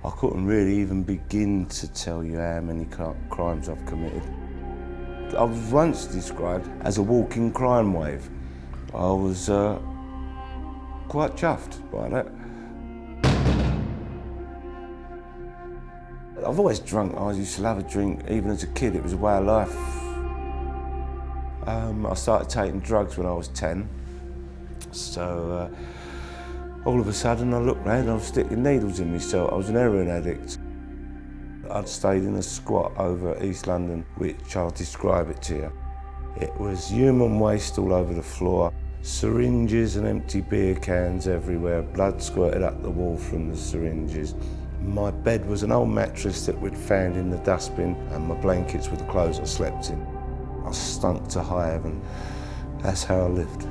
I couldn't really even begin to tell you how many crimes I've committed. I was once described as a walking crime wave. I was quite chuffed by that. I've always drunk. I used to love a drink, even as a kid. It was a way of life. I started taking drugs when I was 10. So all of a sudden I looked round and I was sticking needles in myself. I was an heroin addict. I'd stayed in a squat over East London, which I'll describe it to you. It was human waste all over the floor, syringes and empty beer cans everywhere, blood squirted up the wall from the syringes. My bed was an old mattress that we'd found in the dustbin, and my blankets were the clothes I slept in. I stunk to high heaven. That's how I lived.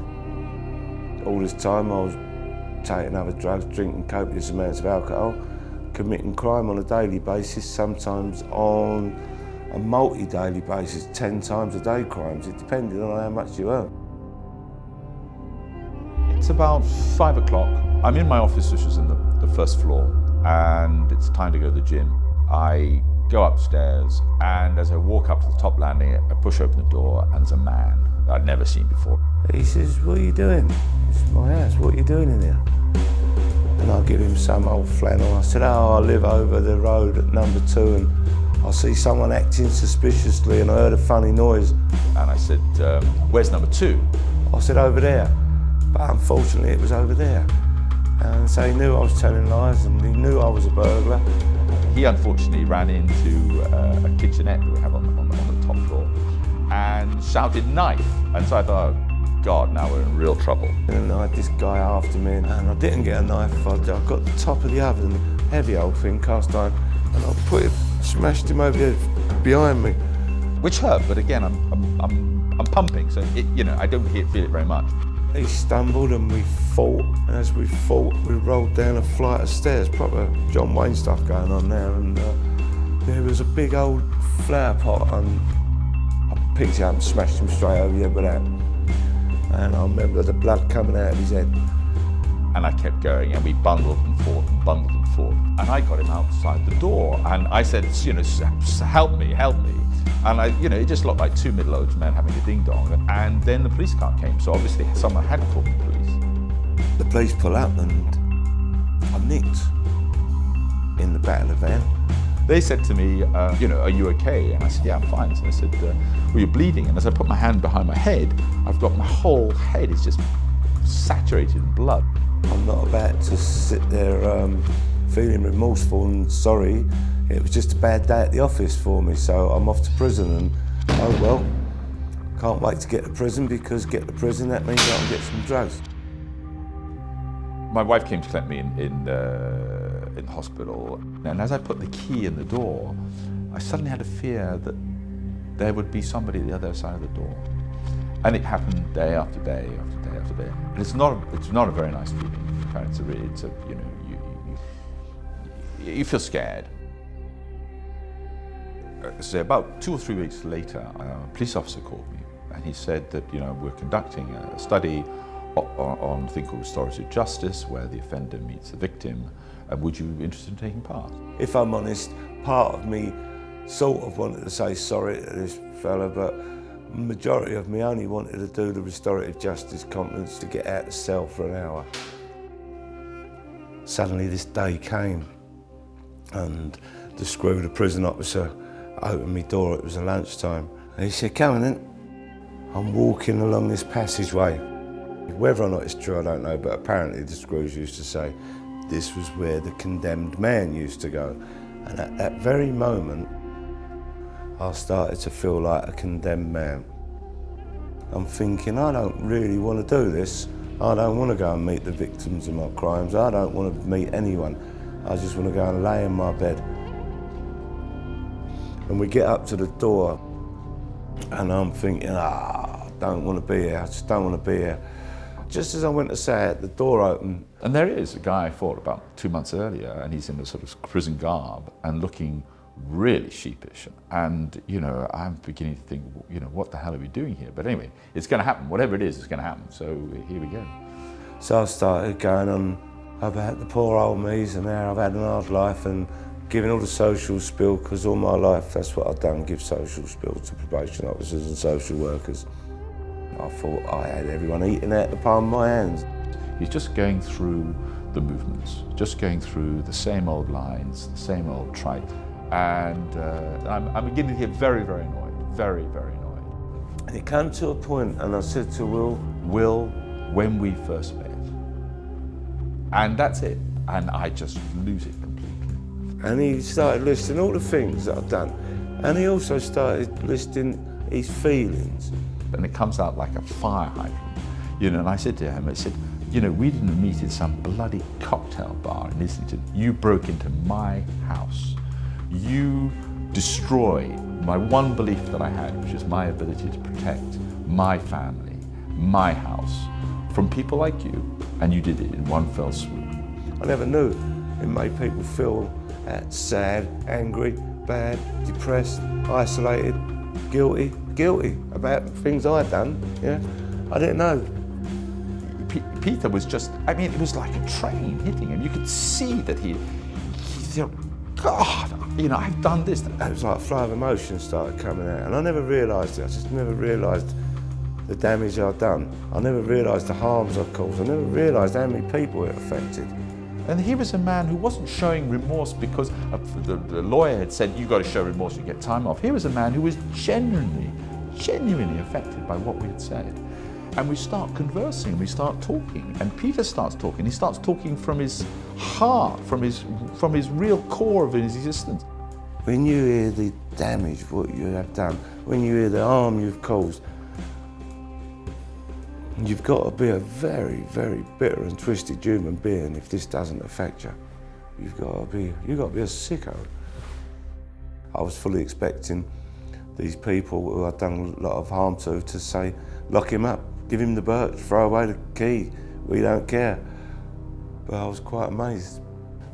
All this time I was taking other drugs, drinking copious amounts of alcohol, committing crime on a daily basis, sometimes on a multi-daily basis, 10 times a day crimes. It depended on how much you earned. It's about 5 o'clock. I'm in my office, which is in the first floor, and it's time to go to the gym. I go upstairs, and as I walk up to the top landing, I push open the door, and there's a man that I'd never seen before. He says, "What are you doing?" "It's my house, what are you doing in here?" And I give him some old flannel. I said, "Oh, I live over the road at number 2 and I see someone acting suspiciously and I heard a funny noise." And I said, "Where's number 2? I said, "Over there." But unfortunately it was over there. And so he knew I was telling lies and he knew I was a burglar. He unfortunately ran into a kitchenette that we have on the top floor and shouted "knife." And so I thought, oh, God, now we're in real trouble. And I had this guy after me and I didn't get a knife. I got the top of the oven, heavy old thing, cast iron, and I put it, smashed him over the head behind me. Which hurt, but again, I'm pumping, so I don't feel it very much. He stumbled and we fought, and as we fought, we rolled down a flight of stairs, proper John Wayne stuff going on there, and there was a big old flower pot, and I picked it up and smashed him straight over the head with that. And I remember the blood coming out of his head. And I kept going, and we bundled and fought and bundled and fought. And I got him outside the door, and I said, help me. And it just looked like 2 middle-aged men having a ding-dong. And then the police car came, so obviously someone had called the police. The police pull up and I'm nicked in the back of the van. They said to me, are you okay? And I said, yeah, I'm fine. So they said, well, you're bleeding. And as I put my hand behind my head, I've got my whole head is just saturated in blood. I'm not about to sit there feeling remorseful and sorry. It was just a bad day at the office for me, so I'm off to prison and, oh well, can't wait to get to prison because get to prison, that means I can get some drugs. My wife came to collect me in the hospital, and as I put the key in the door, I suddenly had a fear that there would be somebody at the other side of the door. And it happened day after day after day after day. And it's not a very nice feeling. In fact, you feel scared. So about 2 or 3 weeks later, a police officer called me, and he said that we're conducting a study on a thing called Restorative Justice, where the offender meets the victim. Would you be interested in taking part? If I'm honest, part of me sort of wanted to say sorry to this fella, but the majority of me only wanted to do the Restorative Justice conference to get out of the cell for an hour. Suddenly this day came, and the prison officer opened my door. It was a lunchtime. And he said, "Come on then." I'm walking along this passageway. Whether or not it's true, I don't know, but apparently the screws used to say this was where the condemned man used to go. And at that very moment, I started to feel like a condemned man. I'm thinking, I don't really want to do this. I don't want to go and meet the victims of my crimes. I don't want to meet anyone. I just want to go and lay in my bed. And we get up to the door, and I'm thinking, I don't want to be here. I just don't want to be here. Just as I went to say it, the door opened. And there is a guy I fought about 2 months earlier, and he's in a sort of prison garb and looking really sheepish. And, I'm beginning to think, what the hell are we doing here? But anyway, it's going to happen. Whatever it is, it's going to happen. So here we go. So I started going on about the poor old me's and how I've had an hard life, and giving all the social spiel, because all my life that's what I've done, give social spiel to probation officers and social workers. I thought I had everyone eating out the palm of my hands. He's just going through the movements, just going through the same old lines, the same old trite. And I'm beginning to get very, very annoyed, very, very annoyed. And it came to a point, and I said to Will, when we first met. And that's it. And I just lose it completely. and he started listing all the things that I've done. And he also started listing his feelings. And it comes out like a fire hydrant. You know, and I said to him, I said, you know, we didn't meet at some bloody cocktail bar in Islington. You broke into my house. You destroyed my one belief that I had, which is my ability to protect my family, my house, from people like you, and you did it in one fell swoop. I never knew it made people feel sad, angry, bad, depressed, isolated, guilty about things I'd done. Yeah, I didn't know. Peter was just, I mean, it was like a train hitting him. You could see that he thought, God, you know, I've done this. It was like a flow of emotion started coming out, and I never realised it. I just never realised the damage I'd done. I never realised the harms I'd caused. I never realised how many people it affected. And he was a man who wasn't showing remorse because the lawyer had said, you've got to show remorse, you get time off. He was a man who was genuinely affected by what we had said. And we start conversing, we start talking, and Peter starts talking. He starts talking from his heart, from his real core of his existence. When you hear the damage, what you have done, when you hear the harm you've caused, you've got to be a very, very bitter and twisted human being if this doesn't affect you. You've got to be a sicko. I was fully expecting these people who I'd done a lot of harm to say, lock him up, give him the birch, throw away the key, we don't care. But I was quite amazed.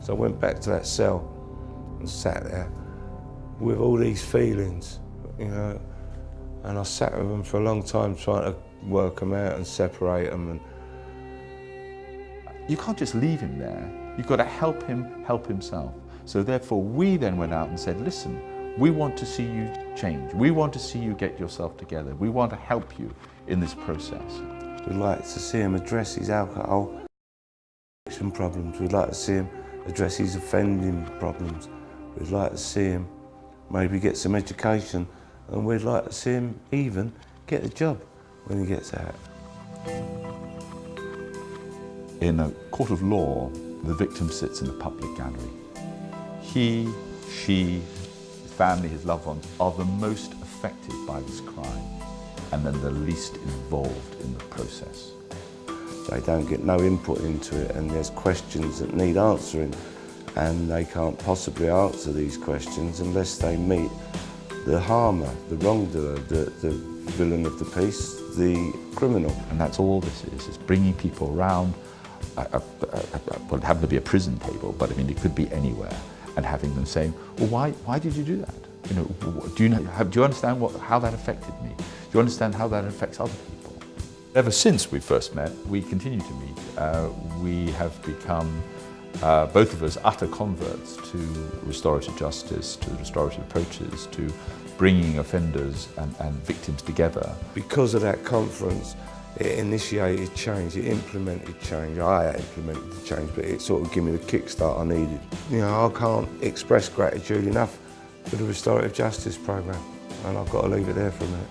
So I went back to that cell and sat there with all these feelings, you know, and I sat with them for a long time trying to work them out and separate them. And you can't just leave him there. You've got to help him help himself. So therefore, we then went out and said, listen, we want to see you change. We want to see you get yourself together. We want to help you in this process. We'd like to see him address his alcohol addiction problems. We'd like to see him address his offending problems. We'd like to see him maybe get some education, and we'd like to see him even get a job when he gets out. In a court of law, the victim sits in the public gallery. He, she, his family, his loved ones are the most affected by this crime, and then the least involved in the process. They don't get no input into it, and there's questions that need answering, and they can't possibly answer these questions unless they meet the harmer, the wrongdoer, the villain of the piece, the criminal. And that's all this is bringing people around, well, it happened to be a prison table, but I mean, it could be anywhere, and having them saying, well, why did you do that? You know, do you understand how that affected me? Do you understand how that affects other people? Ever since we first met, we continue to meet. We have become, both of us, utter converts to restorative justice, to restorative approaches, to bringing offenders and victims together. Because of that conference, it initiated change, it implemented change. I implemented the change, but it sort of gave me the kickstart I needed. You know, I can't express gratitude enough for the Restorative Justice Programme, and I've got to leave it there for a minute.